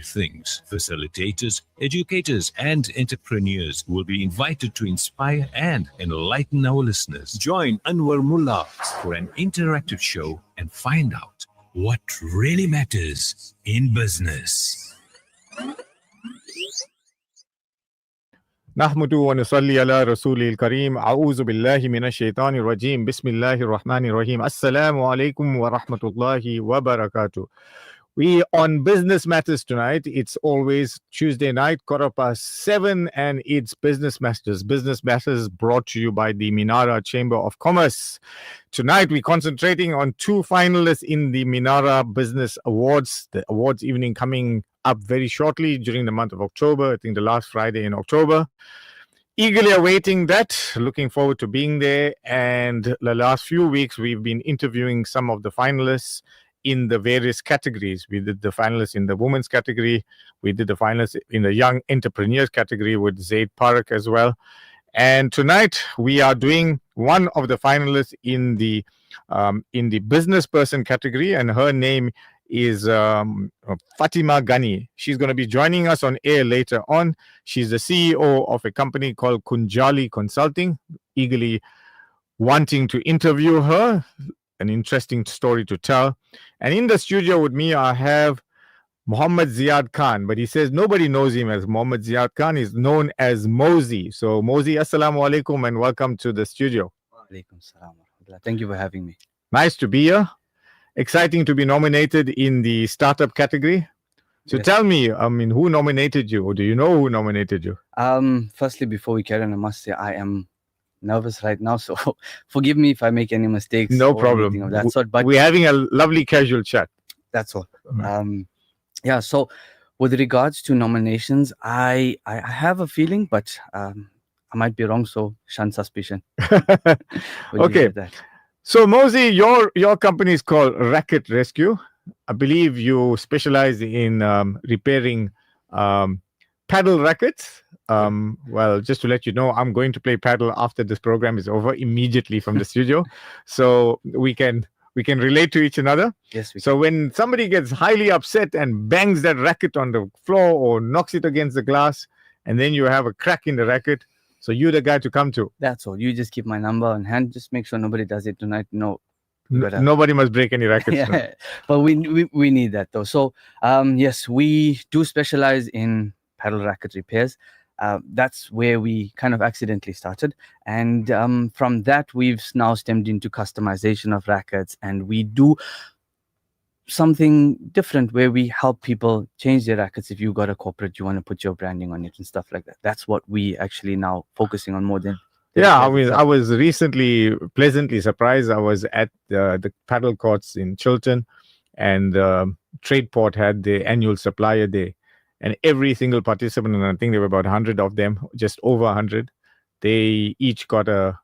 things. Facilitators, educators, and entrepreneurs will be invited to inspire and enlighten our listeners. Join Anwar Moolla for an interactive show and find out what really matters in business. نحمد ونصلي على رسول الكريم أعوذ بالله من الشيطان الرجيم بسم الله الرحمن الرحيم السلام عليكم ورحمة الله وبركاته. We on Business Matters tonight. It's always Tuesday night, 7:15, and it's Business Matters. Business Matters brought to you by the MINARA Chamber of Commerce. Tonight, we're concentrating on two finalists in the MINARA Business Awards. The awards evening coming up very shortly during the month of October. I think the last Friday in October. Eagerly awaiting that. Looking forward to being there. And the last few weeks, we've been interviewing some of the finalists in the various categories. We did the finalists in the women's category. We did the finalists in the young entrepreneurs category with ZIYAAD Parak as well. And tonight we are doing one of the finalists in the business person category, and her name is FATHIMA GANY. She's going to be joining us on air later on. She's the CEO of a company called KUNJALI Consulting. Eagerly wanting to interview her. An interesting story to tell. And in the studio with me, I have Mohammed ZIYAAD Khan, but he says nobody knows him as Mohammed ZIYAAD Khan. He's known as Mozi. So Mozi, assalamu alaikum and welcome to the studio. Alaikum salam. Thank you for having me. Nice to be here. Exciting to be nominated in the startup category. So Yes. tell me, who nominated you, or do you know who nominated you? Firstly, before we carry on, I must say I am nervous right now, so forgive me if I make any mistakes. No or problem. anything of that sort, but We're having a lovely casual chat. that's all. Mhm. Yeah. So, with regards to nominations, I have a feeling, but I might be wrong. So, shun suspicion. We'll leave Okay. it at that. So Mozi, your company is called RACKET Rescue. I believe you specialize in repairing paddle rackets. Well, just to let you know, I'm going to play paddle after this program is over, immediately from the studio, so we can relate to each another. Yes. We So when somebody gets highly upset and bangs that racket on the floor or knocks it against the glass, and then you have a crack in the racket, so you're the guy to come to. That's all. You just keep my number on hand. Just make sure nobody does it tonight. No. But, Nobody must break any rackets. no? Yeah, but we need that though. So yes, we do specialize in paddle racket repairs. That's where we kind of accidentally started, and from that we've now stemmed into customization of rackets, and we do something different where we help people change their rackets. If you got a corporate, you want to put your branding on it and stuff like that. That's what we actually now focusing on more than. Yeah, I was recently pleasantly surprised. I was at the paddle courts in Chiltern, and Tradeport had the annual supplier day, and every single participant, and I think there were about 100 of them, just over 100, they each got a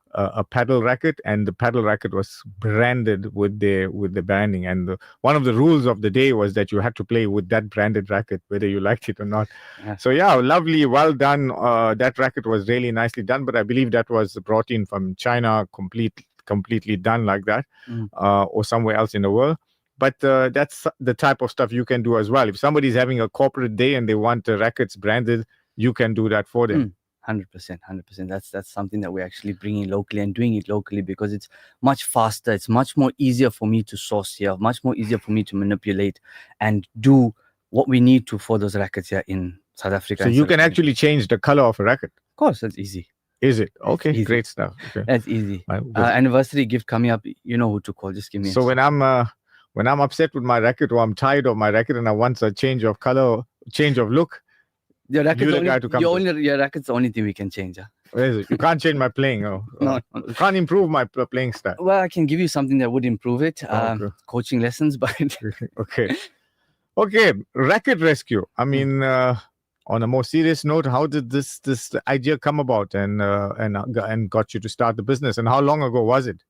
paddle racket, and the paddle racket was branded with the branding. And one of the rules of the day was that you had to play with that branded racket, whether you liked it or not. Yeah. So yeah, lovely, well done. That racket was really nicely done, but I believe that was brought in from China, completely done like that, or somewhere else in the world. But that's the type of stuff you can do as well. If somebody's having a corporate day and they want the rackets branded, you can do that for them. 100%. That's something that we're actually bringing locally and doing it locally, because it's much faster. It's much more easier for me to source here, much more easier for me to manipulate and do what we need to for those rackets here in South Africa. So and you South can Africa. actually change the color of a racket. Of course, that's easy. Is it? Okay, Easy. great stuff. Okay. That's easy. Right, Anniversary gift coming up. You know who to call. Just give me. so when I'm upset with my racket, or I'm tired of my racket and I want a change of color, change of look, your racket's you're the only, guy to come to. your racket's the only thing we can change. Where is it? You can't change my playing. No. You can't improve my playing style. Well, I can give you something that would improve it. Okay. Coaching lessons, but Okay. Racket rescue. I mean, on a more serious note, how did this idea come about and got you to start the business? And how long ago was it?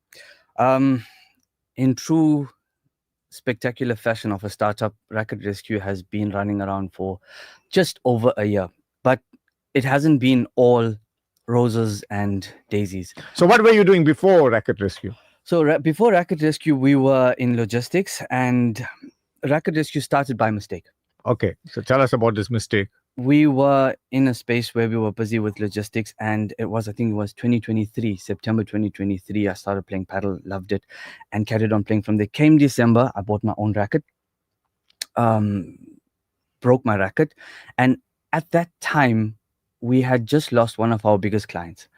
in true spectacular fashion of a startup, Racket Rescue has been running around for just over a year, but it hasn't been all roses and daisies. So what were you doing before Racket Rescue? So before Racket Rescue, we were in logistics, and Racket Rescue started by mistake. Okay, so tell us about this mistake. We were in a space where we were busy with logistics, and I think it was 2023, September 2023. I started playing paddle, loved it, and carried on playing from there. Came December, I bought my own racket, broke my racket, and at that time, we had just lost one of our biggest clients.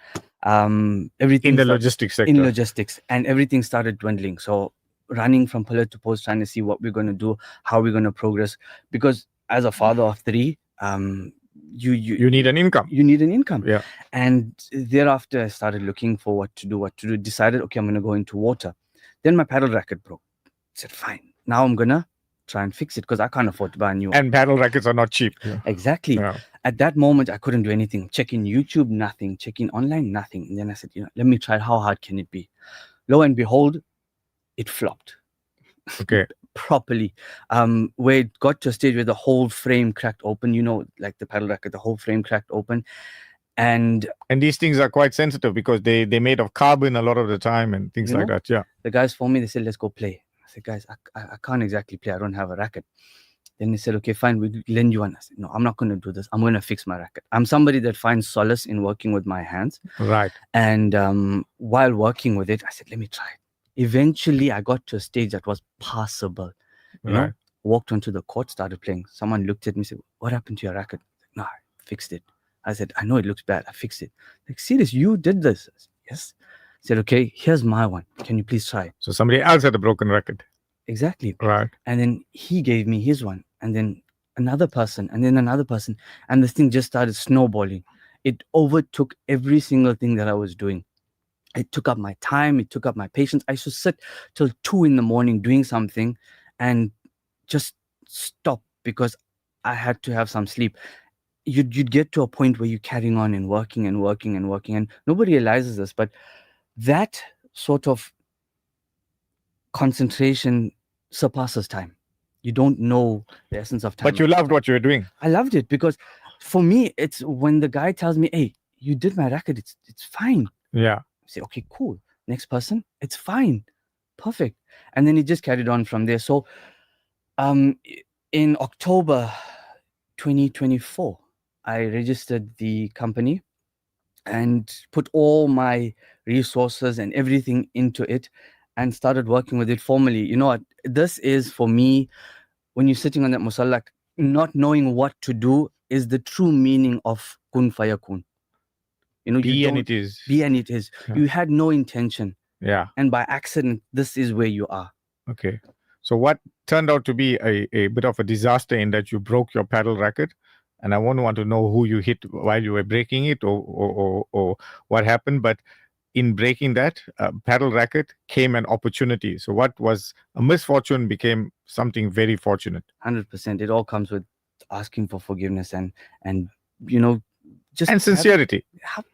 Everything In the started- logistics sector. in logistics, and everything started dwindling. So running from pillar to post, trying to see what we're going to do, how we're going to progress, because as a father of three, You need an income. you need an income. Yeah. And thereafter, I started looking for what to do. Decided, okay, I'm going to go into water. Then my paddle racket broke. I said, fine. Now I'm going to try and fix it because I can't afford to buy a new one. And paddle rackets are not cheap. Exactly. Yeah. At that moment, I couldn't do anything. Checking YouTube, nothing. Checking online, nothing. And then I said, let me try. How hard can it be? Lo and behold, it flopped. Okay. Properly. Where it got to a stage where the whole frame cracked open, like the paddle racket, the whole frame cracked open. And these things are quite sensitive because they're made of carbon a lot of the time and things like that. Yeah. The guys phoned me, they said, let's go play. I said, guys, I can't exactly play. I don't have a racket. Then they said, okay, fine, we'll lend you one. I said, no, I'm not going to do this. I'm going to fix my racket. I'm somebody that finds solace in working with my hands. Right. And while working with it, I said, let me try it. Eventually, I got to a stage that was passable. You know, walked onto the court, started playing. Someone looked at me and said, what happened to your racket? I said, no, I fixed it. I said, I know it looks bad. I fixed it. Like, serious, you did this? I said, yes. I said, okay, here's my one. Can you please try it? So somebody else had a broken racket. Exactly. Right. And then he gave me his one. And then another person. And then another person. And this thing just started snowballing. It overtook every single thing that I was doing. It took up my time. It took up my patience. I used to sit till 2 a.m. doing something and just stop because I had to have some sleep. You'd get to a point where you're carrying on and working and working and working. And nobody realizes this, but that sort of concentration surpasses time. You don't know the essence of time. But you loved what you were doing. I loved it because for me, it's when the guy tells me, hey, you did my racket, it's fine. Yeah. I say, okay, cool. Next person, it's fine. Perfect. And then it just carried on from there. So in October 2024, I registered the company and put all my resources and everything into it and started working with it formally. You know what? This is for me, when you're sitting on that musalla, not knowing what to do is the true meaning of kun fayakun. You know, Be and it is. Be and it is. Yeah. You had no intention. Yeah. And by accident, this is where you are. Okay. So what turned out to be a bit of a disaster in that you broke your paddle racket, and I won't want to know who you hit while you were breaking it or what happened, but in breaking that paddle racket came an opportunity. So what was a misfortune became something very fortunate. 100%. It all comes with asking for forgiveness and you know, just and sincerity.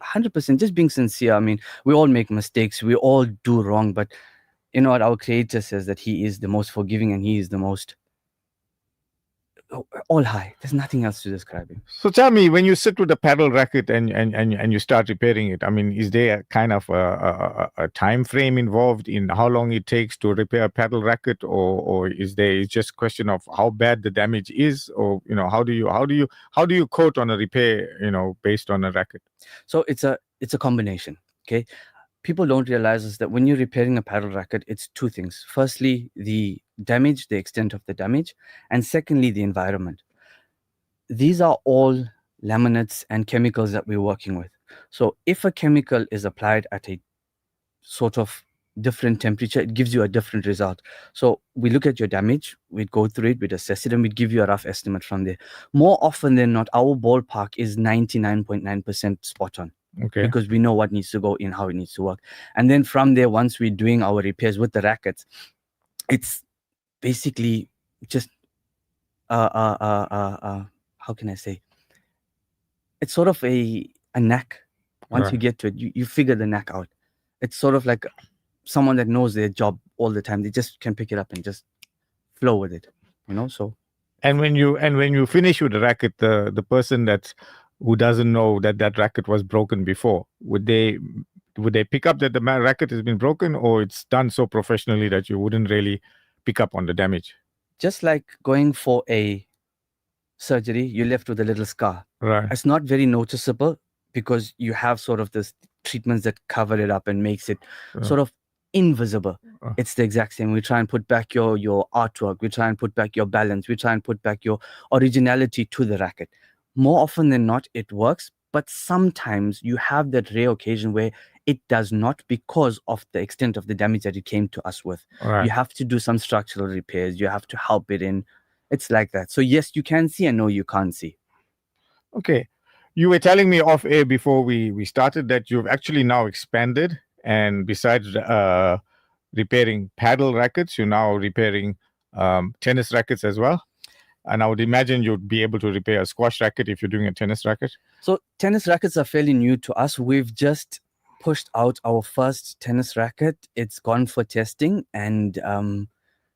100%. Just being sincere. I mean, we all make mistakes. We all do wrong, but you know what? Our Creator says that He is the most forgiving and He is the most all high. There's nothing else to describe Him. So tell me, when you sit with a paddle racket and you start repairing it, I mean, is there a kind of a time frame involved in how long it takes to repair a paddle racket, or is there it's just a question of how bad the damage is, or you know, how do you quote on a repair, you know, based on a racket? So it's a combination. Okay. People don't realize is that when you're repairing a paddle racket, it's two things. Firstly, the damage, the extent of the damage, and secondly, the environment. These are all laminates and chemicals that we're working with. So if a chemical is applied at a sort of different temperature, it gives you a different result. So we look at your damage, we'd go through it, we'd assess it, and we'd give you a rough estimate from there. More often than not, our ballpark is 99.9% spot on. Okay. Because we know what needs to go in, how it needs to work. And then from there, once we're doing our repairs with the rackets, it's basically just how can I say? It's sort of a knack. Once you get to it, you figure the knack out. It's sort of like someone that knows their job all the time. They just can pick it up and just flow with it, you know. So and when you finish with the racket, the person who doesn't know that racket was broken before, would they pick up that the racket has been broken, or it's done so professionally that you wouldn't really pick up on the damage? Just like going for a surgery, you're left with a little scar. Right. It's not very noticeable because you have sort of this treatments that cover it up and makes it sort of invisible. It's the exact same. We try and put back your artwork. We try and put back your balance. We try and put back your originality to the racket. More often than not, it works. But sometimes you have that rare occasion where it does not because of the extent of the damage that it came to us with. Right. You have to do some structural repairs. You have to help it in. It's like that. So yes, you can see and no, you can't see. Okay. You were telling me off air before we started that you've actually now expanded, and besides repairing paddle rackets, you're now repairing tennis rackets as well. And I would imagine you'd be able to repair a squash racket if you're doing a tennis racket. So tennis rackets are fairly new to us. We've just pushed out our first tennis racket. It's gone for testing, and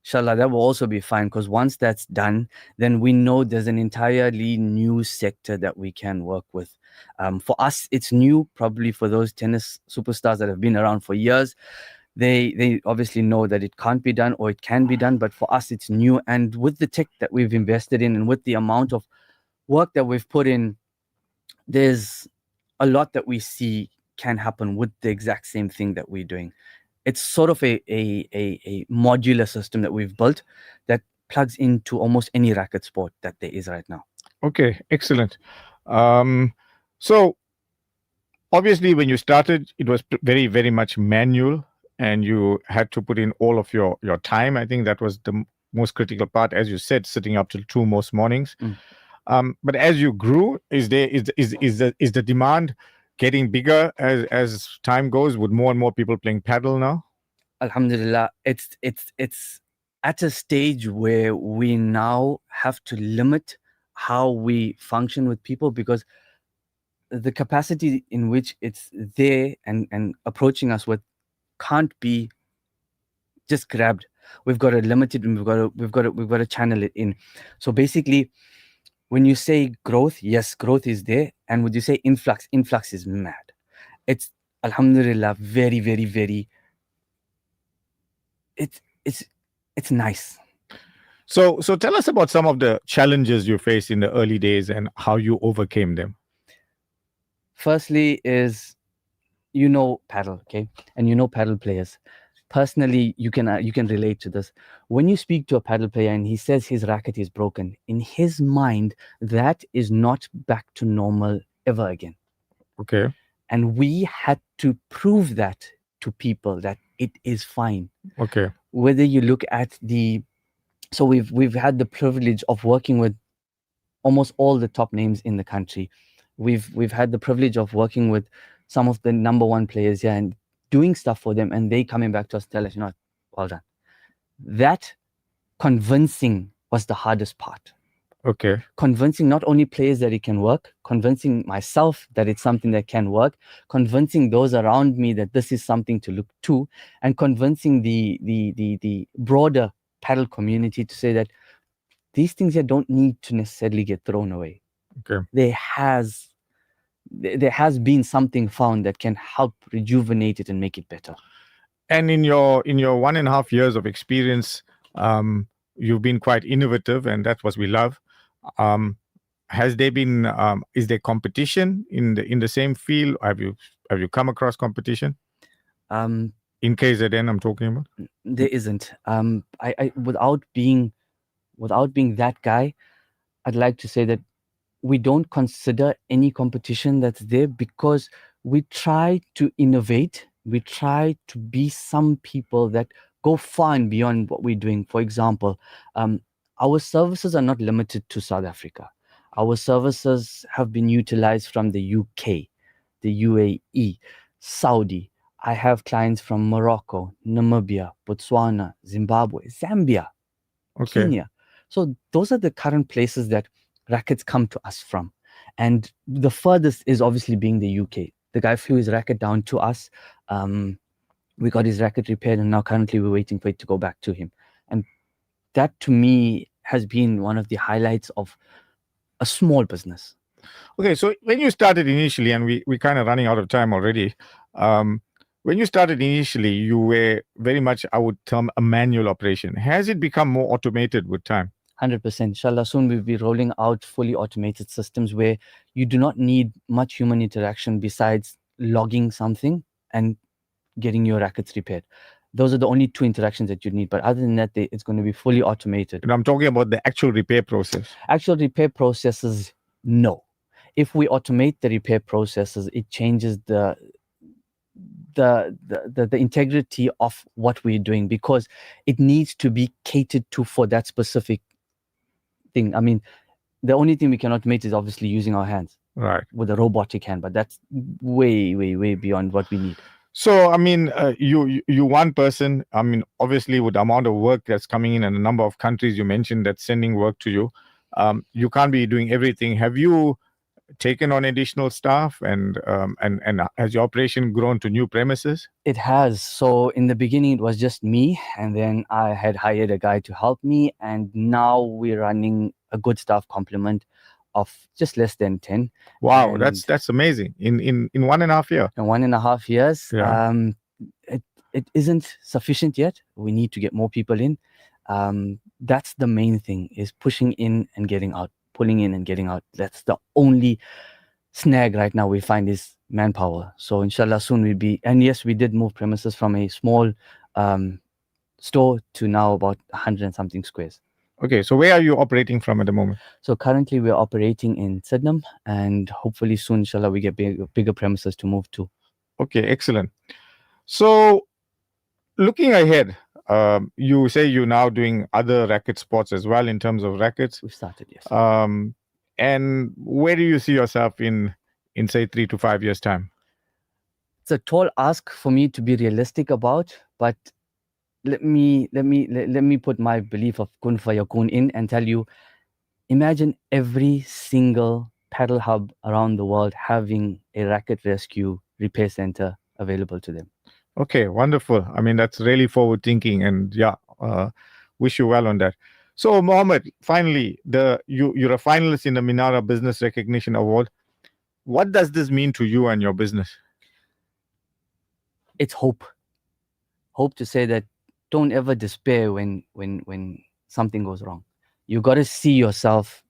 inshallah, that will also be fine, because once that's done, then we know there's an entirely new sector that we can work with. For us, it's new. Probably for those tennis superstars that have been around for years, they obviously know that it can't be done or it can be done. But for us, it's new. And with the tech that we've invested in and with the amount of work that we've put in, there's a lot that we see can happen with the exact same thing that we're doing. It's sort of a modular system that we've built that plugs into almost any racket sport that there is right now. Okay, excellent. So obviously when you started, it was very, very much manual, and you had to put in all of your time. I think that was the most critical part, as you said, sitting up till 2 most mornings. But as you grew, is the demand getting bigger as time goes, with more and more people playing paddle now? Alhamdulillah, it's at a stage where we now have to limit how we function with people, because the capacity in which it's there and approaching us with can't be just grabbed. We've got to limit it, and we've got to channel it in. So basically, when you say growth, yes, growth is there. And when you say influx is mad. It's alhamdulillah very, very, very, it's nice. So tell us about some of the challenges you faced in the early days and how you overcame them. Firstly is, paddle, okay? And paddle players. Personally, you can relate to this. When you speak to a paddle player and he says his racket is broken, in his mind, that is not back to normal ever again. Okay. And we had to prove that to people that it is fine. Okay. Whether you look at so we've had the privilege of working with almost all the top names in the country. We've had the privilege of working with some of the number one players here and doing stuff for them, and they coming back to us, tell us, well done. That convincing was the hardest part. Okay. Convincing not only players that it can work, convincing myself that it's something that can work, convincing those around me that this is something to look to, and convincing the broader paddle community to say that these things here don't need to necessarily get thrown away. Okay. There has been something found that can help rejuvenate it and make it better. And in your 1.5 years of experience, you've been quite innovative, and that's what we love. Has there been is there competition in the same field? Have you come across competition? In KZN, I'm talking about. There isn't. I without being that guy, I'd like to say that we don't consider any competition that's there, because we try to innovate. We try to be some people that go far and beyond what we're doing. For example, our services are not limited to South Africa. Our services have been utilized from the UK, the UAE, Saudi. I have clients from Morocco, Namibia, Botswana, Zimbabwe, Zambia, Okay. Kenya. So those are the current places that rackets come to us from. And the furthest is obviously being the UK. The guy flew his racket down to us. We got his racket repaired, and now currently we're waiting for it to go back to him. And that to me has been one of the highlights of a small business. Okay, so when you started initially, and we're kind of running out of time already, when you started initially, you were very much, I would term, a manual operation. Has it become more automated with time? 100%. Inshallah, soon we'll be rolling out fully automated systems where you do not need much human interaction besides logging something and getting your rackets repaired. Those are the only two interactions that you need. But other than that, it's going to be fully automated. And I'm talking about the actual repair process. Actual repair processes, no. If we automate the repair processes, it changes the integrity of what we're doing, because it needs to be catered to for that specific thing. I mean, the only thing we can automate is obviously using our hands, right, with a robotic hand, but that's way beyond what we need. So, I mean, you one person, I mean, obviously with the amount of work that's coming in and the number of countries you mentioned that's sending work to you, you can't be doing everything. Have you taken on additional staff, and has your operation grown to new premises? It has. So in the beginning, it was just me, and then I had hired a guy to help me, and now we're running a good staff complement of just less than 10. Wow, and that's amazing. In 1.5 years. In 1.5 years, Yeah. It isn't sufficient yet. We need to get more people in. That's the main thing, is pushing in and getting out, pulling in and getting out. That's the only snag right now we find, is manpower. So inshallah soon we'll be, and yes, we did move premises from a small store to now about 100 and something squares. Okay, so where are you operating from at the moment? So currently we're operating in Sydenham, and hopefully soon, inshallah, we get bigger premises to move to. Okay, excellent. So looking ahead, you say you're now doing other racket sports as well in terms of rackets. We've started, yes. And where do you see yourself in say 3 to 5 years' time? It's a tall ask for me to be realistic about, but let me put my belief of kun fayakun in and tell you, imagine every single paddle hub around the world having a racket rescue repair center available to them. Okay, wonderful. I mean, that's really forward thinking, and yeah, wish you well on that. So, Mohammed, finally, you're a finalist in the MINARA Business Recognition Award. What does this mean to you and your business? It's hope. Hope to say that don't ever despair when something goes wrong. You got to see yourself.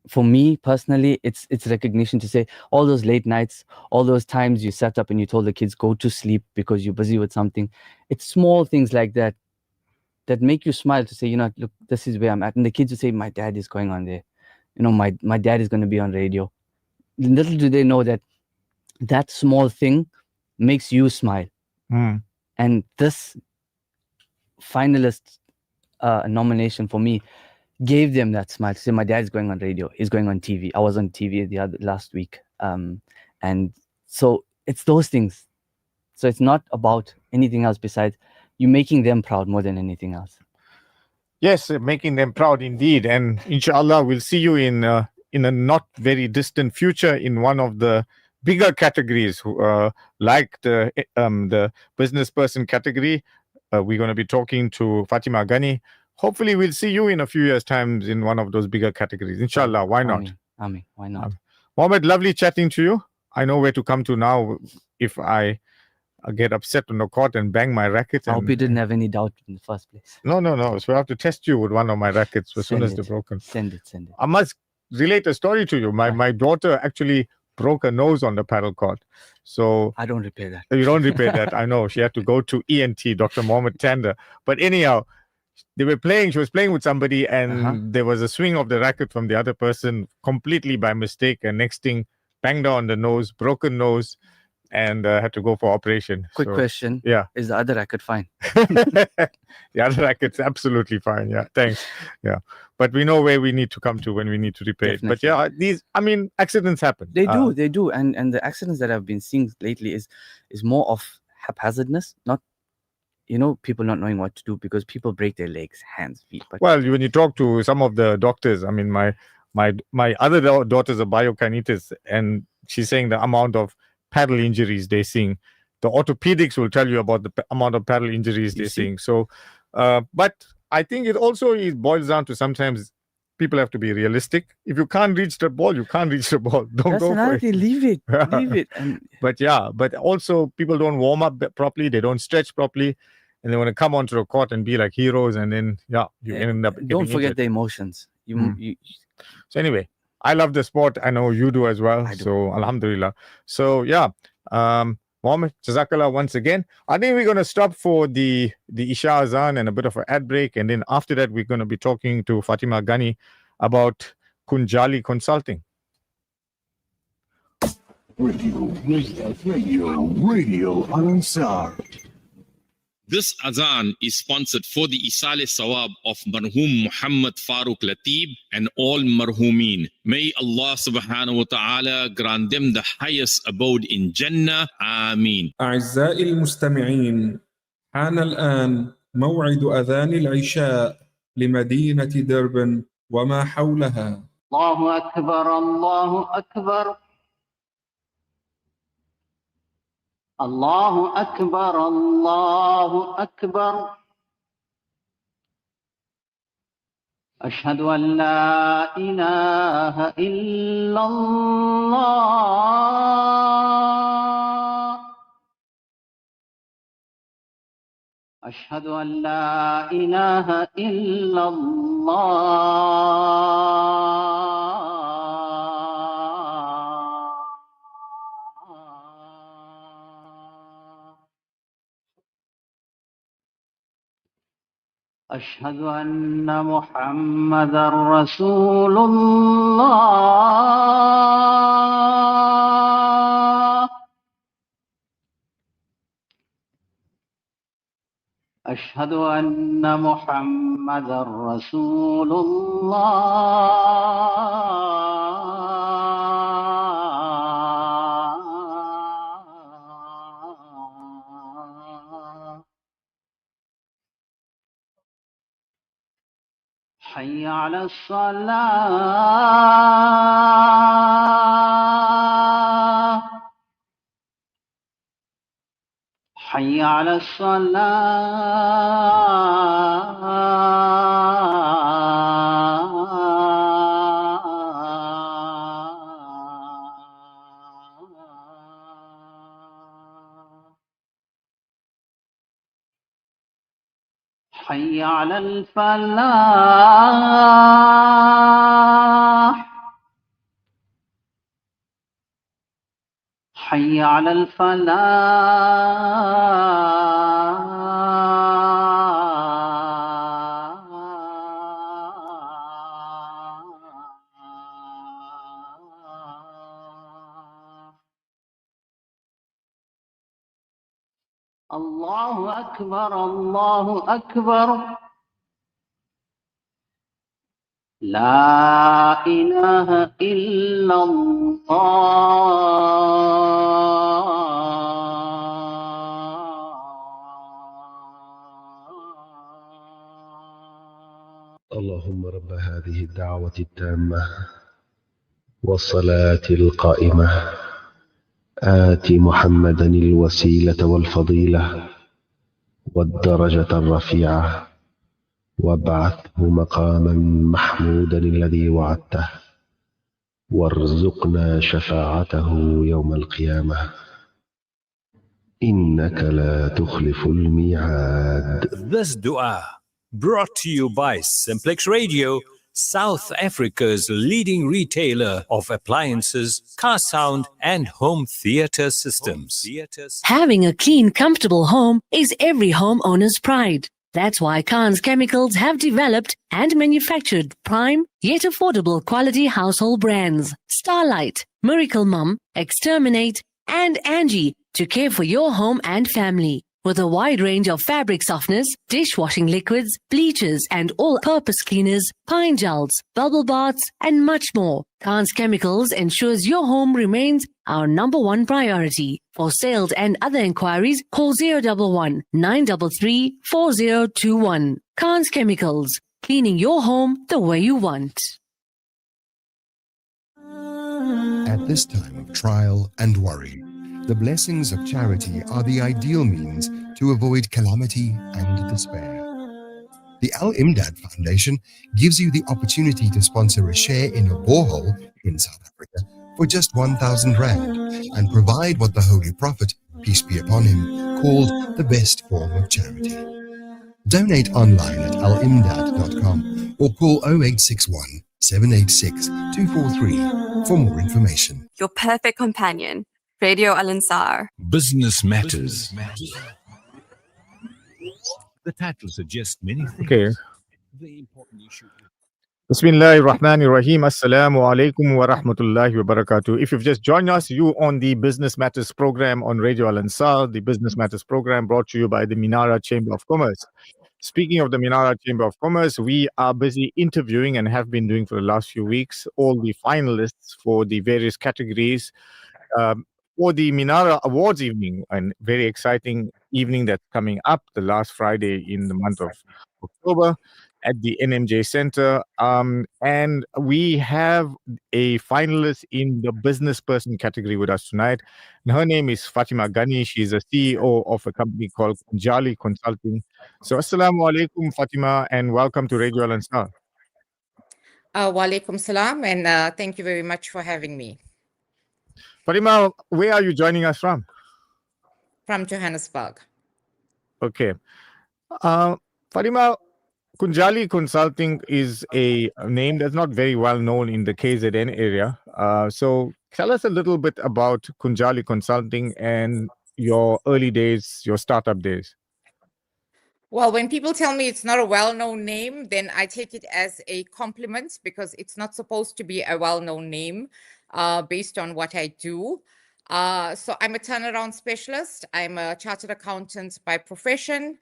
For me personally, it's recognition to say all those late nights, all those times you sat up and you told the kids go to sleep because you're busy with something. It's small things like that that make you smile, to say, you know, look, this is where I'm at. And the kids will say, my dad is going on there. You know, my dad is going to be on radio. Little do they know that that small thing makes you smile. Mm. And this finalist nomination for me gave them that smile, to say my dad's going on radio, he's going on TV. I was on TV last week. And so it's those things. So it's not about anything else besides you making them proud more than anything else. Yes, making them proud indeed. And inshallah, we'll see you in a not very distant future in one of the bigger categories, like the business person category. We're going to be talking to FATHIMA GANY. Hopefully, we'll see you in a few years' time in one of those bigger categories. Inshallah, why not? Ameen. Why not? Mohammed, lovely chatting to you. I know where to come to now if I get upset on the court and bang my racket. I hope you didn't have any doubt in the first place. No. So I have to test you with one of my rackets as soon as they're broken. Send it. I must relate a story to you. My daughter actually broke her nose on the paddle court. So I don't repair that. You don't repair that. I know. She had to go to ENT, Dr. Mohammed Tander. But anyhow, she was playing with somebody, and there was a swing of the racket from the other person completely by mistake. And next thing, banged her on the nose, broken nose, and had to go for operation. Quick question. Yeah. Is the other racket fine? The other racket's absolutely fine. Yeah. Thanks. Yeah. But we know where we need to come to when we need to repair it. But yeah, accidents happen. They do. And the accidents that I've been seeing lately is more of haphazardness, not, people not knowing what to do, because people break their legs, hands, feet. But well, when you talk to some of the doctors, I mean, my other daughter's a biokinetist, and she's saying the amount of paddle injuries they're seeing. The orthopedics will tell you about the amount of paddle injuries they're seeing. So, but I think it boils down to sometimes people have to be realistic. If you can't reach the ball, you can't reach the ball. Don't go for it. Leave it. But also people don't warm up properly. They don't stretch properly. and they want to come onto the court and be like heroes, and then you end up Don't getting forget injured. the emotions. So anyway, I love the sport. I know you do as well. I do. So alhamdulillah. So Mohammed, Jazakallah once again. I think we're going to stop for the Isha Azan and a bit of an ad break, and then after that we're going to be talking to Fathima Gani about KUNJALI Consulting. Radio Al-Ansar. This Azan is sponsored for the Isale Sawab of Marhum Muhammad Farooq Latib and all Marhumeen. May Allah subhanahu wa ta'ala grant them the highest abode in Jannah. Ameen. أعزائي المستمعين، حان الآن موعد أذان العشاء لمدينة دربن وما حولها. الله أكبر الله أكبر الله أكبر الله أكبر أشهد أن لا إله إلا الله أشهد أن لا إله إلا الله أشهد أن محمدًا رسول الله أشهد أن محمدًا رسول الله حي على الصلاة حي على الصلاة حي على الفلاح حي على الفلاح الله أكبر الله أكبر لا إله إلا الله اللهم رب هذه الدعوة التامة والصلاة القائمة آت محمدا الوسيلة والفضيلة والدرجة الرفيعة وابعثه مقاما محمودا الذي وعدته وارزقنا شفاعته يوم القيامة إنك لا تخلف الميعاد. This dua brought to you by Simplex Radio, South Africa's leading retailer of appliances, car sound and home theater systems. Having a clean, comfortable home is every homeowner's pride. That's why Khan's Chemicals have developed and manufactured prime yet affordable quality household brands Starlight, Miracle Mum, Exterminate and Angie to care for your home and family. With a wide range of fabric softeners, dishwashing liquids, bleachers and all-purpose cleaners, pine gels, bubble baths and much more, Khan's Chemicals ensures your home remains our number one priority. For sales and other inquiries, call 011 933 4021. Khan's Chemicals, cleaning your home the way you want. At this time of trial and worry, the blessings of charity are the ideal means to avoid calamity and despair. The Al-Imdad Foundation gives you the opportunity to sponsor a share in a borehole in South Africa for just 1,000 Rand and provide what the Holy Prophet peace be upon him, called the best form of charity. Donate online at alimdad.com or call 0861 786 243 for more information. Your perfect companion, Radio Al Ansar. Business Matters. The title suggests many things. Okay. The important issue is Bismillahir Rahmanir Rahim. Assalamu alaikum wa rahmatullahi wa barakatuh. If you've just joined us, you on the Business Matters program on Radio Al Ansar, the Business Matters program brought to you by the MINARA Chamber of Commerce. Speaking of the MINARA Chamber of Commerce, we are busy interviewing and have been doing for the last few weeks all the finalists for the various categories for the MINARA Awards evening, and very exciting evening that's coming up the last Friday in the month of October at the NMJ Center. And we have a finalist in the business person category with us tonight. And her name is FATHIMA GANY. She's a CEO of a company called KUNJALI Consulting. So assalamu alaikum, Fatima, and welcome to Radio Al Ansar. Wa alaikum salam, and thank you very much for having me. Fatima, where are you joining us from? From Johannesburg. Okay. Fatima, KUNJALI Consulting is a name that's not very well known in the KZN area. So tell us a little bit about KUNJALI Consulting and your early days, your startup days. Well, when people tell me it's not a well-known name, then I take it as a compliment because it's not supposed to be a well-known name based on what I do. So I'm a turnaround specialist. I'm a chartered accountant by profession.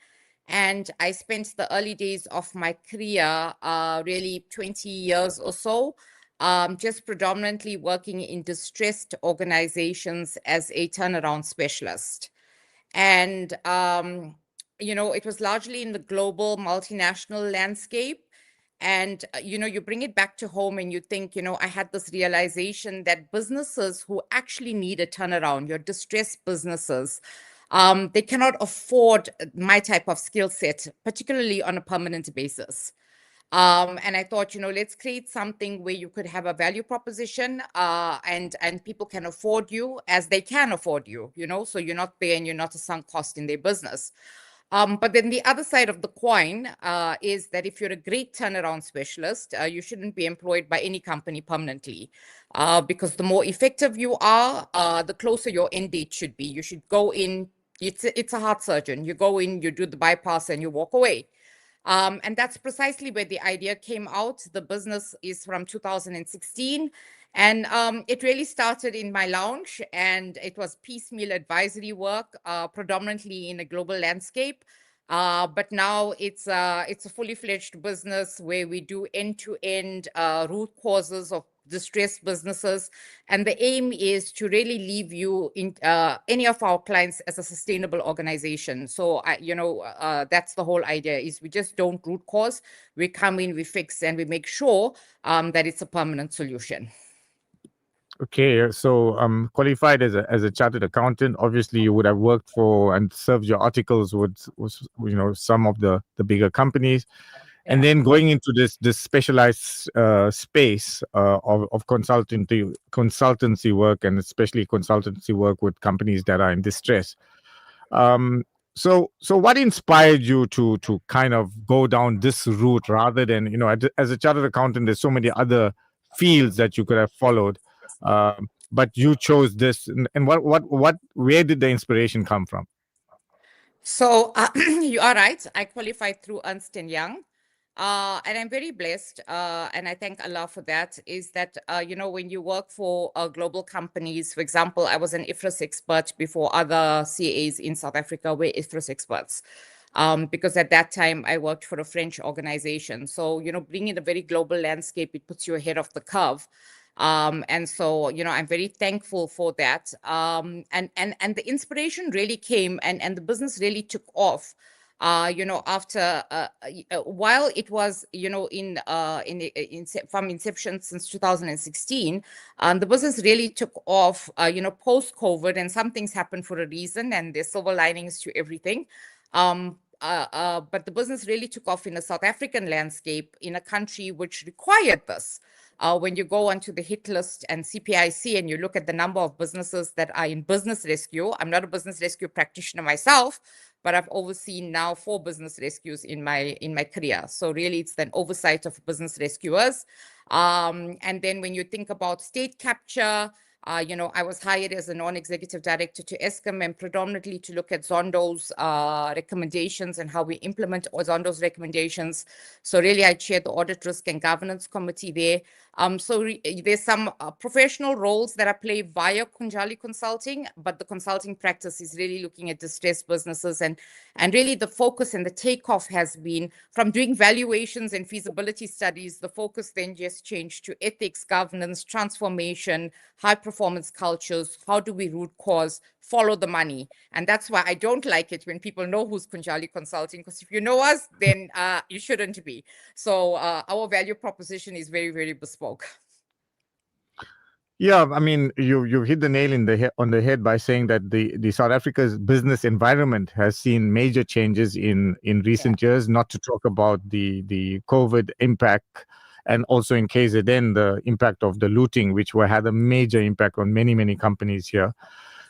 And I spent the early days of my career, really 20 years or so, just predominantly working in distressed organizations as a turnaround specialist. And, you know, it was largely in the global multinational landscape. And, you know, you bring it back to home and you think, you know, I had this realization that businesses who actually need a turnaround, your distressed businesses, they cannot afford my type of skill set, particularly on a permanent basis. And I thought, you know, let's create something where you could have a value proposition and people can afford you as they can afford you, you know, so you're not there and you're not a sunk cost in their business. But then the other side of the coin is that if you're a great turnaround specialist, you shouldn't be employed by any company permanently because the more effective you are, the closer your end date should be. You should go in, it's a heart surgeon. You go in, you do the bypass and you walk away. And that's precisely where the idea came out. The business is from 2016. And it really started in my lounge, and it was piecemeal advisory work, predominantly in a global landscape. But now it's a fully fledged business where we do end-to-end root causes of distressed businesses. And the aim is to really leave you in any of our clients as a sustainable organization. So, you know, that's the whole idea is we just don't root cause. We come in, we fix, and we make sure that it's a permanent solution. Okay, so qualified as a chartered accountant. Obviously, you would have worked for and served your articles with you know, some of the bigger companies, and then going into this specialized space of consultancy work, and especially consultancy work with companies that are in distress. So what inspired you to kind of go down this route rather than, you know, as a chartered accountant, there's so many other fields that you could have followed. But you chose this, and where did the inspiration come from? So you are right. I qualified through Ernst & Young, and I'm very blessed, and I thank Allah for that. Is that you know, when you work for global companies, for example, I was an IFRS expert before other CAs in South Africa were IFRS experts. Because at that time I worked for a French organization. So, you know, being in a very global landscape, it puts you ahead of the curve. And so, you know, I'm very thankful for that. And the inspiration really came and the business really took off, you know, after while it was, you know, from inception since 2016, the business really took off, you know, post-COVID, and some things happened for a reason, and there's silver linings to everything. but the business really took off in a South African landscape in a country which required this. When you go onto the hit list and CPIC and you look at the number of businesses that are in business rescue, I'm not a business rescue practitioner myself, but I've overseen now 4 business rescues in my career. So really, it's an oversight of business rescuers. And then when you think about state capture, I was hired as a non-executive director to Eskom and predominantly to look at Zondo's recommendations and how we implement Zondo's recommendations. So really, I chair the Audit, Risk and Governance Committee there. There's some professional roles that I play via KUNJALI Consulting, but the consulting practice is really looking at distressed businesses. And really, the focus and the takeoff has been from doing valuations and feasibility studies. The focus then just changed to ethics, governance, transformation, high performance cultures. How do we root cause, follow the money? And that's why I don't like it when people know who's KUNJALI Consulting, because if you know us, then you shouldn't be. So our value proposition is very, very bespoke. Yeah, I mean, you hit the nail on the head by saying that the South Africa's business environment has seen major changes in recent years. Not to talk about the COVID impact, and also in KZN the impact of the looting, which had a major impact on many companies here.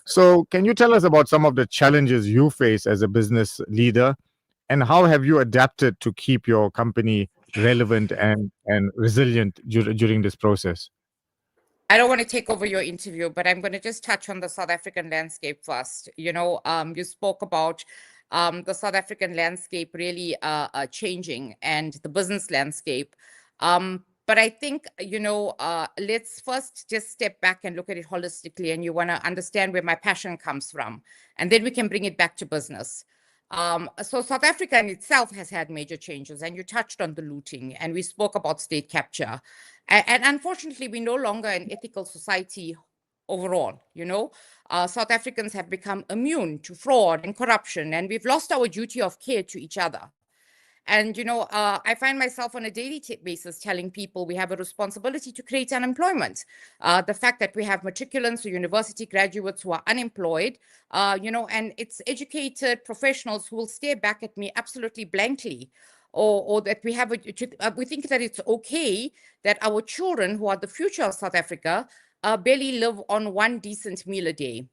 So, can you tell us about some of the challenges you face as a business leader, and how have you adapted to keep your company relevant and resilient during this process? I don't want to take over your interview, but I'm going to just touch on the South African landscape first. You spoke about the South African landscape really changing and the business landscape. But I think, let's first just step back and look at it holistically, and you want to understand where my passion comes from, and then we can bring it back to business. So South Africa in itself has had major changes, and you touched on the looting, and we spoke about state capture. And unfortunately, we're no longer an ethical society overall. South Africans have become immune to fraud and corruption, and we've lost our duty of care to each other. And, I find myself on a daily basis telling people we have a responsibility to create unemployment. The fact that we have matriculants or university graduates who are unemployed, and it's educated professionals who will stare back at me absolutely blankly. Or that we think that it's okay that our children, who are the future of South Africa, barely live on one decent meal a day.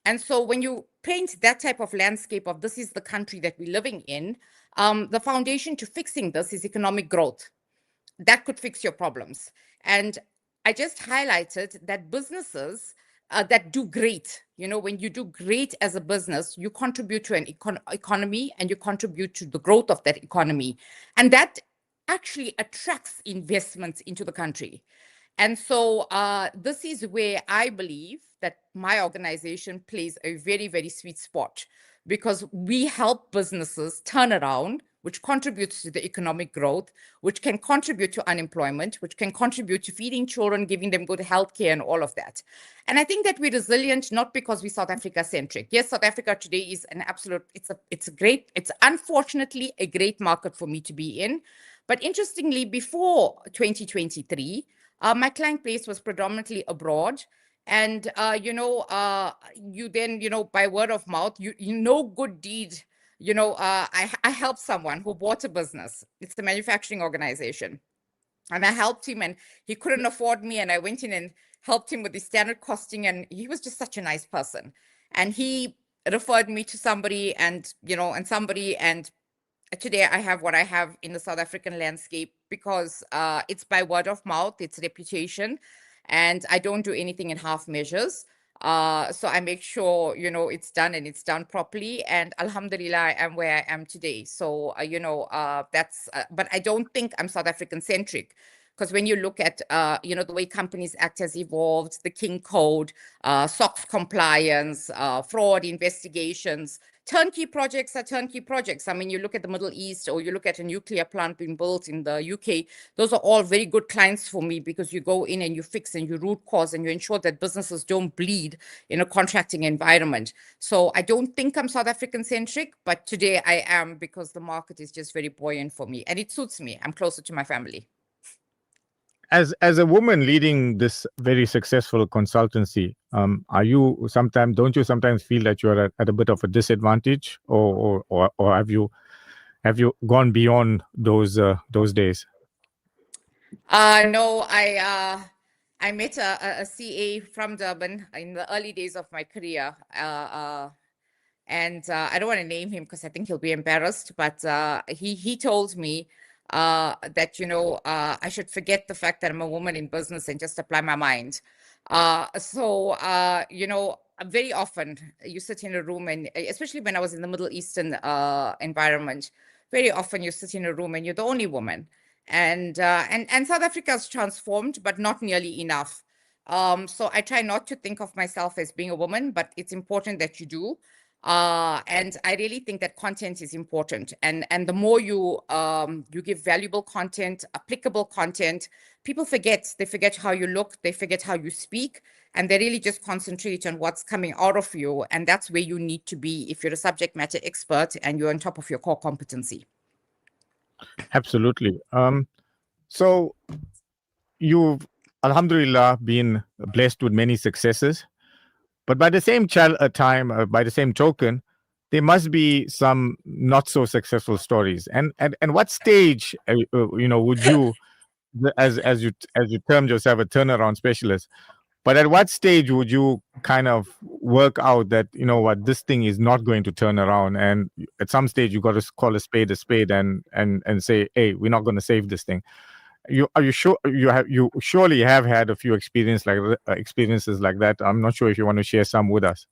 And so when you paint that type of landscape of this is the country that we're living in, the foundation to fixing this is economic growth. That could fix your problems. And I just highlighted that businesses that do great, when you do great as a business, you contribute to an economy and you contribute to the growth of that economy. And that actually attracts investments into the country. And so this is where I believe that my organization plays a very, very sweet spot, because we help businesses turn around, which contributes to the economic growth, which can contribute to unemployment, which can contribute to feeding children, giving them good health care and all of that. And I think that we're resilient, not because we're South Africa centric. Yes, South Africa today is an absolute, it's unfortunately a great market for me to be in. But interestingly, before 2023, my client base was predominantly abroad. And, you then, by word of mouth, good deed. I helped someone who bought a business. It's the manufacturing organization. And I helped him, and he couldn't afford me. And I went in and helped him with the standard costing. And he was just such a nice person. And he referred me to somebody and today I have what I have in the South African landscape because it's by word of mouth, it's reputation. And I don't do anything in half measures. So I make sure, it's done and it's done properly. And Alhamdulillah, I am where I am today. So, but I don't think I'm South African centric. Because when you look at, the way Companies Act has evolved, the King Code, SOX compliance, fraud investigations, turnkey projects are turnkey projects. I mean, you look at the Middle East or you look at a nuclear plant being built in the UK, those are all very good clients for me because you go in and you fix and you root cause and you ensure that businesses don't bleed in a contracting environment. So I don't think I'm South African centric, but today I am because the market is just very buoyant for me and it suits me. I'm closer to my family. As a woman leading this very successful consultancy, don't you sometimes feel that you're at a bit of a disadvantage, or have you have you gone beyond those days? No, I met a CA from Durban in the early days of my career. And I don't want to name him because I think he'll be embarrassed, but he told me that, I should forget the fact that I'm a woman in business and just apply my mind. Very often you sit in a room, and especially when I was in the Middle Eastern environment, very often you sit in a room and you're the only woman. And South Africa has transformed, but not nearly enough. So I try not to think of myself as being a woman, but it's important that you do. And I really think that content is important. And the more you give valuable content, applicable content, people forget. They forget how you look, they forget how you speak, and they really just concentrate on what's coming out of you. And that's where you need to be if you're a subject matter expert and you're on top of your core competency. Absolutely. So you've, alhamdulillah, been blessed with many successes, but by the same by the same token, there must be some not so successful stories. And what stage, would you, as you termed yourself a turnaround specialist, but at what stage would you kind of work out that, this thing is not going to turn around, and at some stage you got to call a spade and say, hey, we're not going to save this thing? Are you sure you surely have had a few experiences like that? I'm not sure if you want to share some with us.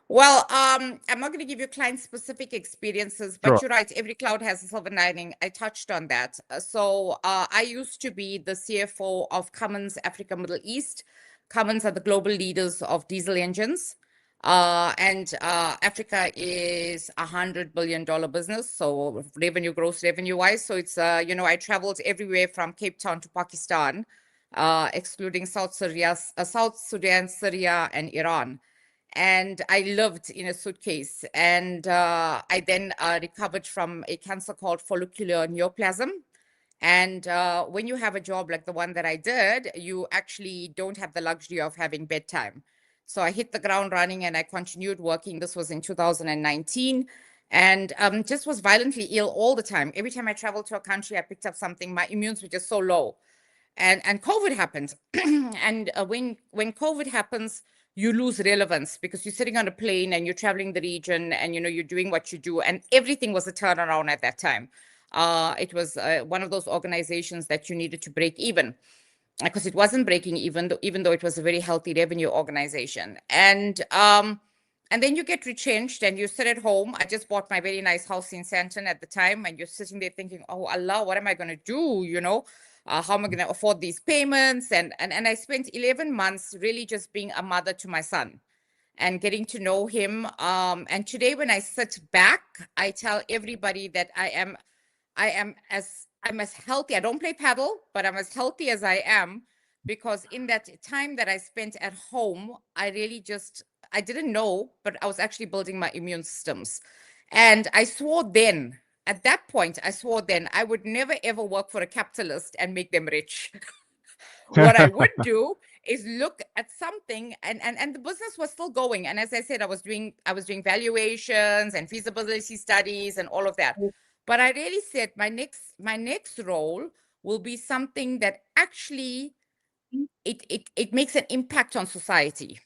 Well, I'm not going to give you client-specific experiences, but Sure. You're right. Every cloud has a silver lining. I touched on that. I used to be the CFO of Cummins Africa Middle East. Cummins are the global leaders of diesel engines. Africa is $100 billion business, so gross revenue-wise. So it's, I traveled everywhere from Cape Town to Pakistan, excluding South Sudan, Syria, and Iran. And I lived in a suitcase. And I then recovered from a cancer called follicular neoplasm. And when you have a job like the one that I did, you actually don't have the luxury of having bedtime. So I hit the ground running and I continued working. This was in 2019. And just was violently ill all the time. Every time I traveled to a country, I picked up something. My immunes were just so low. And COVID happened. And when COVID happens, you lose relevance because you're sitting on a plane and you're traveling the region and, you're doing what you do. And everything was a turnaround at that time. It was one of those organizations that you needed to break even, because it wasn't breaking even though it was a very healthy revenue organization. And then you get retrenched and you sit at home. I just bought my very nice house in Sandton at the time, and you're sitting there thinking, oh Allah, what am I going to do? How am I going to afford these payments? And I spent 11 months really just being a mother to my son and getting to know him. And today when I sit back, I tell everybody that I'm as healthy. I don't play paddle, but I'm as healthy as I am, because in that time that I spent at home, I didn't know, but I was actually building my immune systems. And I swore then, at that point, I would never ever work for a capitalist and make them rich. What I would do is look at something, and the business was still going. And as I said, I was doing valuations and feasibility studies and all of that. But I really said my next role will be something that actually it makes an impact on society.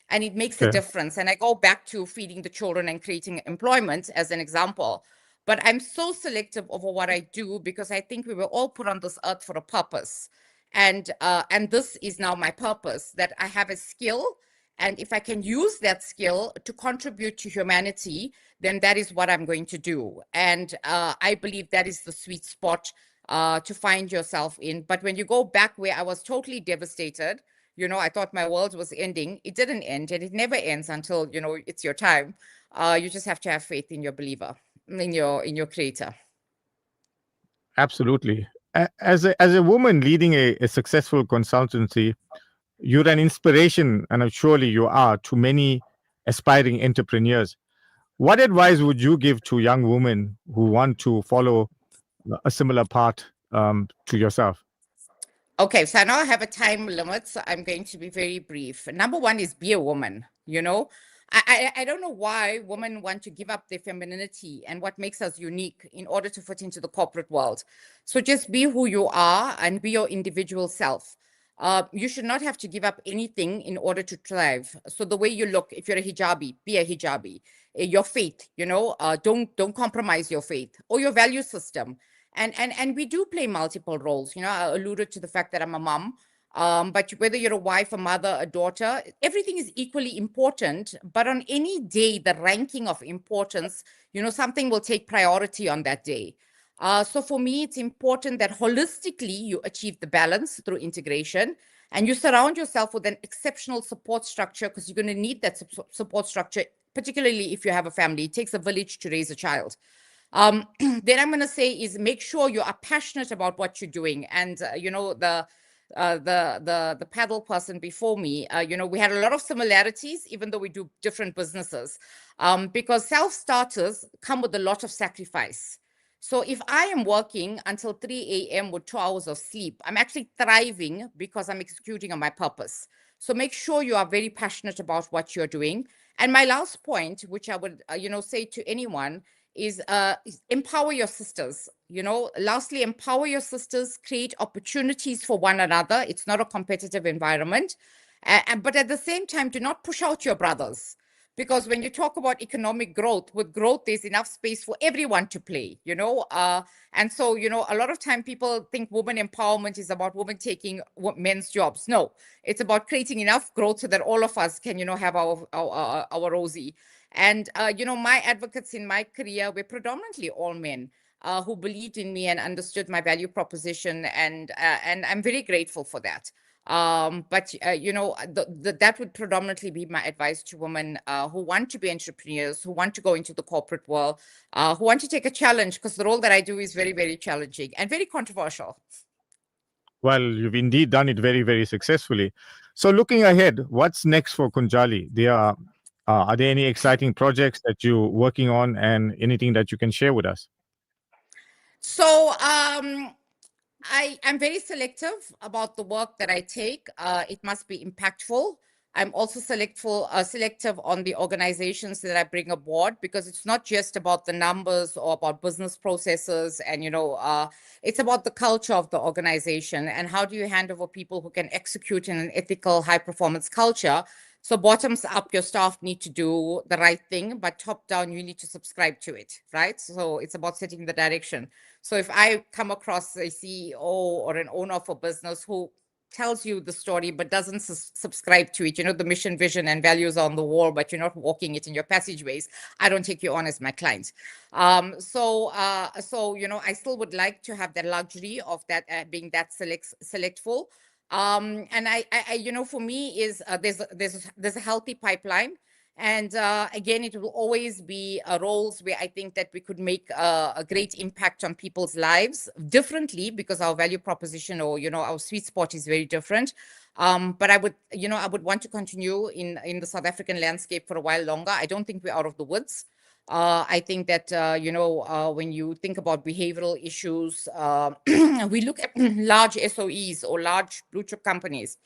And it makes a difference. And I go back to feeding the children and creating employment as an example. But I'm so selective over what I do because I think we were all put on this earth for a purpose. And this is now my purpose, that I have a skill. And if I can use that skill to contribute to humanity, then that is what I'm going to do. And I believe that is the sweet spot to find yourself in. But when you go back where I was totally devastated, I thought my world was ending. It didn't end, and it never ends until, it's your time. You just have to have faith in your believer, in your creator. Absolutely. As a woman leading a successful consultancy, you're an inspiration, and surely you are, to many aspiring entrepreneurs. What advice would you give to young women who want to follow a similar path to yourself? Okay, so I now have a time limit, so I'm going to be very brief. Number one is be a woman. I don't know why women want to give up their femininity and what makes us unique in order to fit into the corporate world. So just be who you are and be your individual self. You should not have to give up anything in order to thrive. So the way you look, if you're a hijabi, be a hijabi. Your faith, don't compromise your faith or your value system. And we do play multiple roles. I alluded to the fact that I'm a mom. But whether you're a wife, a mother, a daughter, everything is equally important. But on any day, the ranking of importance, something will take priority on that day. So for me, it's important that holistically you achieve the balance through integration and you surround yourself with an exceptional support structure, because you're going to need that support structure, particularly if you have a family. It takes a village to raise a child. Then I'm going to say is make sure you are passionate about what you're doing. And, the paddle person before me, we had a lot of similarities, even though we do different businesses, because self-starters come with a lot of sacrifice. So if I am working until 3 a.m. with 2 hours of sleep, I'm actually thriving because I'm executing on my purpose. So make sure you are very passionate about what you're doing. And my last point, which I would, say to anyone, is empower your sisters. Lastly, empower your sisters, create opportunities for one another. It's not a competitive environment. But at the same time, do not push out your brothers. Because when you talk about economic growth, with growth, there's enough space for everyone to play, and so, a lot of time people think women empowerment is about women taking men's jobs. No, it's about creating enough growth so that all of us can, have our Rosie. And, my advocates in my career were predominantly all men who believed in me and understood my value proposition. And I'm very grateful for that. But that would predominantly be my advice to women who want to be entrepreneurs, who want to go into the corporate world, who want to take a challenge, because the role that I do is very, very challenging and very controversial. Well, you've indeed done it very, very successfully. So looking ahead, what's next for Kunjali? Are there any exciting projects that you're working on and anything that you can share with us? So I'm very selective about the work that I take. It must be impactful. I'm also selective on the organizations that I bring aboard, because it's not just about the numbers or about business processes. And, it's about the culture of the organization and how do you hand over people who can execute in an ethical, high performance culture. So bottoms up, your staff need to do the right thing, but top down, you need to subscribe to it, right? So it's about setting the direction. So if I come across a CEO or an owner of a business who tells you the story but doesn't subscribe to it, the mission, vision, and values are on the wall, but you're not walking it in your passageways, I don't take you on as my client. So I still would like to have the luxury of that being that selectful. And I for me is there's a healthy pipeline. And again, it will always be roles where I think that we could make a great impact on people's lives differently, because our value proposition or, our sweet spot is very different. But I would want to continue in the South African landscape for a while longer. I don't think we're out of the woods. I think that, when you think about behavioral issues, we look at large SOEs or large blue chip companies.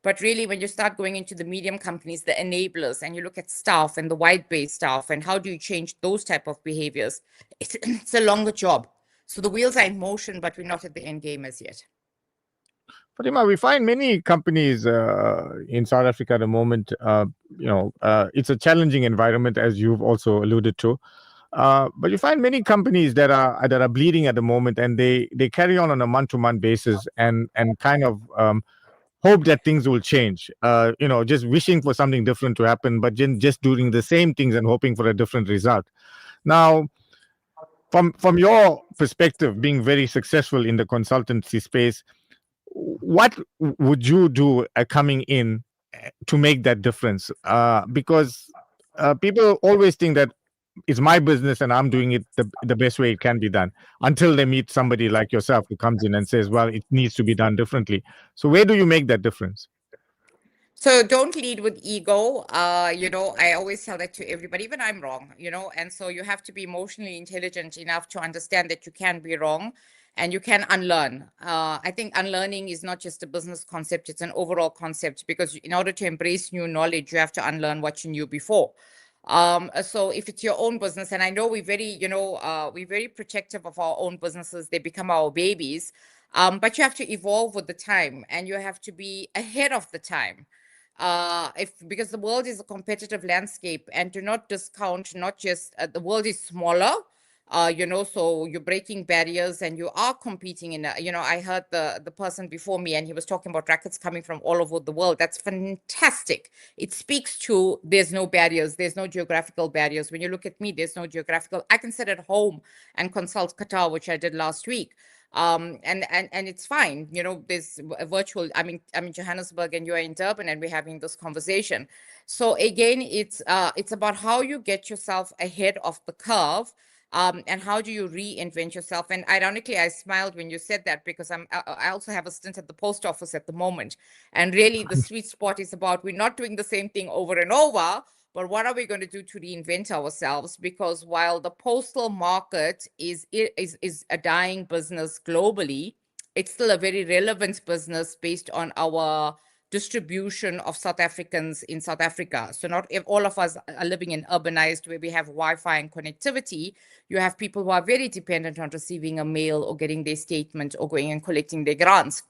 But really, when you start going into the medium companies, the enablers, and you look at staff and the wide-based staff, and how do you change those type of behaviors, it's a longer job. So the wheels are in motion, but we're not at the end game as yet. Fatima, we find many companies in South Africa at the moment, it's a challenging environment, as you've also alluded to. But you find many companies that are bleeding at the moment, and they carry on a month-to-month basis and kind of hope that things will change. Just wishing for something different to happen, but just doing the same things and hoping for a different result. Now, from your perspective, being very successful in the consultancy space, what would you do coming in to make that difference? Because people always think that it's my business and I'm doing it the best way it can be done, until they meet somebody like yourself who comes in and says, well, it needs to be done differently. So where do you make that difference? So don't lead with ego. I always tell that to everybody, even I'm wrong, and so you have to be emotionally intelligent enough to understand that you can be wrong. and you can unlearn. I think unlearning is not just a business concept, it's an overall concept, because in order to embrace new knowledge, you have to unlearn what you knew before. So if it's your own business, and I know we're very, we're very protective of our own businesses, they become our babies, but you have to evolve with the time, and you have to be ahead of the time. Because the world is a competitive landscape, and do not discount, not just the world is smaller, so you're breaking barriers and you are competing in I heard the person before me, and he was talking about rackets coming from all over the world. That's fantastic. It speaks to there's no barriers, there's no geographical barriers. When you look at me, there's no geographical. I can sit at home and consult Qatar, which I did last week. And it's fine, there's a virtual, I'm in Johannesburg and you're in Durban, and we're having this conversation. So again, it's about how you get yourself ahead of the curve, and how do you reinvent yourself. And ironically, I smiled when you said that, because I also have a stint at the post office at the moment, and really the sweet spot is about, we're not doing the same thing over and over, but what are we going to do to reinvent ourselves? Because while the postal market is a dying business globally, it's still a very relevant business based on our distribution of South Africans in South Africa. So not if all of us are living in urbanized where we have Wi-Fi and connectivity. You have people who are very dependent on receiving a mail or getting their statement or going and collecting their grants.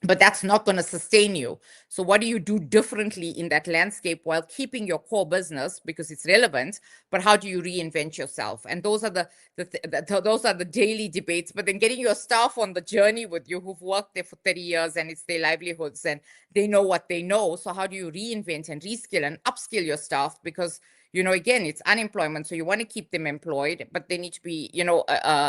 But that's not going to sustain you. So what do you do differently in that landscape while keeping your core business, because it's relevant, but how do you reinvent yourself? And those are those are the daily debates. But then getting your staff on the journey with you, who've worked there for 30 years and it's their livelihoods and they know what they know. So how do you reinvent and reskill and upskill your staff? Because again, it's unemployment. So you want to keep them employed, but they need to be,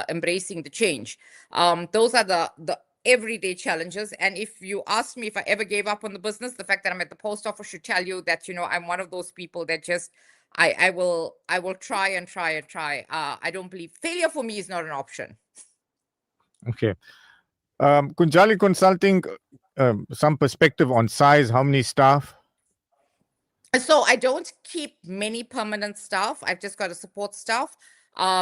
embracing the change. Those are the everyday challenges. And if you ask me if I ever gave up on the business, the fact that I'm at the post office should tell you that, I'm one of those people that just, I will try and try and try. I don't believe failure for me is not an option. Okay. Kunjali Consulting, some perspective on size, how many staff? So I don't keep many permanent staff. I've just got a support staff.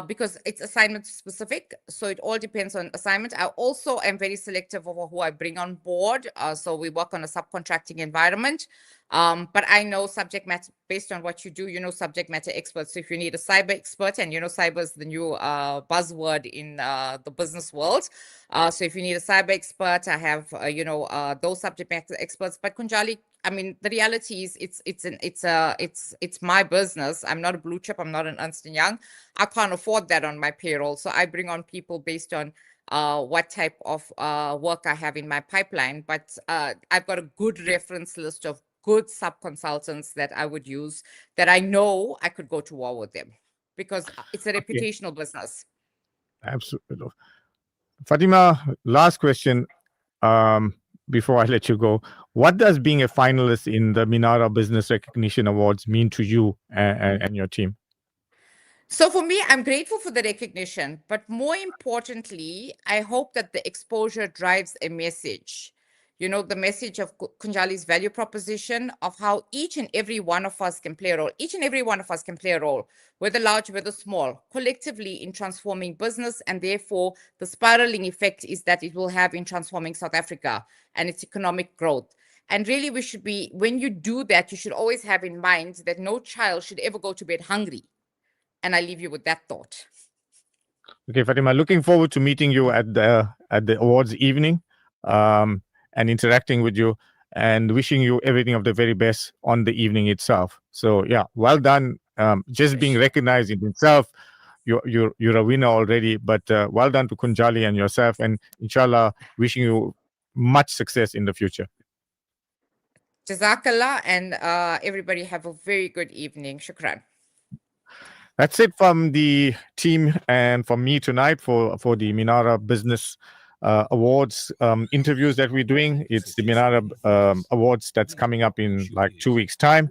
Because it's assignment specific. So it all depends on assignment. I also am very selective over who I bring on board. So we work on a subcontracting environment. But I know subject matter, based on what you do, subject matter experts. So if you need a cyber expert, and cyber is the new buzzword in the business world. So if you need a cyber expert, I have, those subject matter experts. But Kunjali, the reality is it's my business. I'm not a blue chip. I'm not an Ernst & Young. I can't afford that on my payroll. So I bring on people based on what type of work I have in my pipeline. But I've got a good reference list of good sub-consultants that I would use, that I know I could go to war with them, because it's a reputational business. Absolutely. Fatima, last question before I let you go. What does being a finalist in the MINARA Business Recognition Awards mean to you and your team? So for me, I'm grateful for the recognition, but more importantly, I hope that the exposure drives a message. The message of Kunjali's value proposition of how each and every one of us can play a role. Each and every one of us can play a role, whether large, whether small, collectively in transforming business. And therefore, the spiraling effect is that it will have in transforming South Africa and its economic growth. And really, we should be, when you do that, you should always have in mind that no child should ever go to bed hungry. And I leave you with that thought. Okay, Fatima, looking forward to meeting you at the awards evening. And interacting with you, and wishing you everything of the very best on the evening itself. So yeah, well done. Just being recognized in itself, you're a winner already. But well done to Kunjali and yourself, and inshallah, wishing you much success in the future. Jazakallah, and everybody have a very good evening. Shukran. That's it from the team and from me tonight for the MINARA Business Awards interviews that we're doing. It's the MINARA Awards that's coming up in like 2 weeks' time.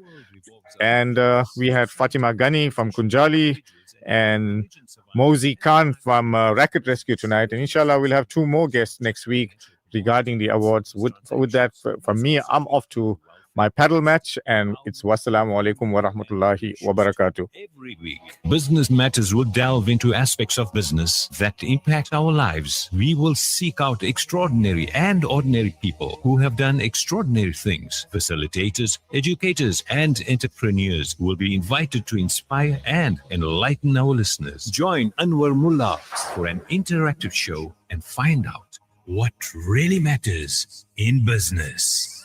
And we had Fathima Gani from Kunjali and Mozi Khan from Racket Rescue tonight. And inshallah, we'll have 2 more guests next week regarding the awards. With that, from me, I'm off to my paddle match, and it's wassalamu alaikum wa rahmatullahi wa barakatuh. Every week, Business Matters will delve into aspects of business that impact our lives. We will seek out extraordinary and ordinary people who have done extraordinary things. Facilitators, educators, and entrepreneurs will be invited to inspire and enlighten our listeners. Join Anwar Moolla for an interactive show and find out what really matters in business.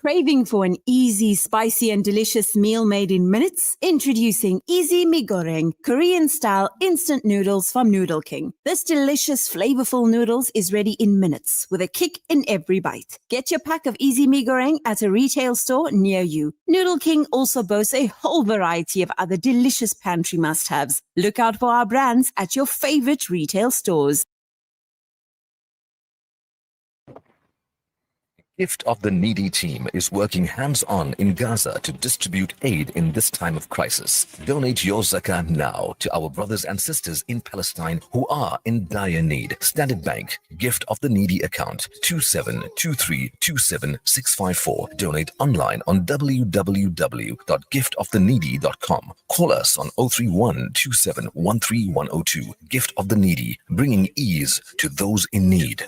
Craving for an easy, spicy and delicious meal made in minutes? Introducing Easy Mee Goreng, Korean-style instant noodles from Noodle King. This delicious, flavorful noodles is ready in minutes with a kick in every bite. Get your pack of Easy Mee Goreng at a retail store near you. Noodle King also boasts a whole variety of other delicious pantry must-haves. Look out for our brands at your favorite retail stores. Gift of the Needy team is working hands-on in Gaza to distribute aid in this time of crisis. Donate your zakah now to our brothers and sisters in Palestine who are in dire need. Standard Bank, Gift of the Needy account 27232764. Donate online on www.giftoftheneedy.com. Call us on 031 2713 102. Gift of the Needy, bringing ease to those in need.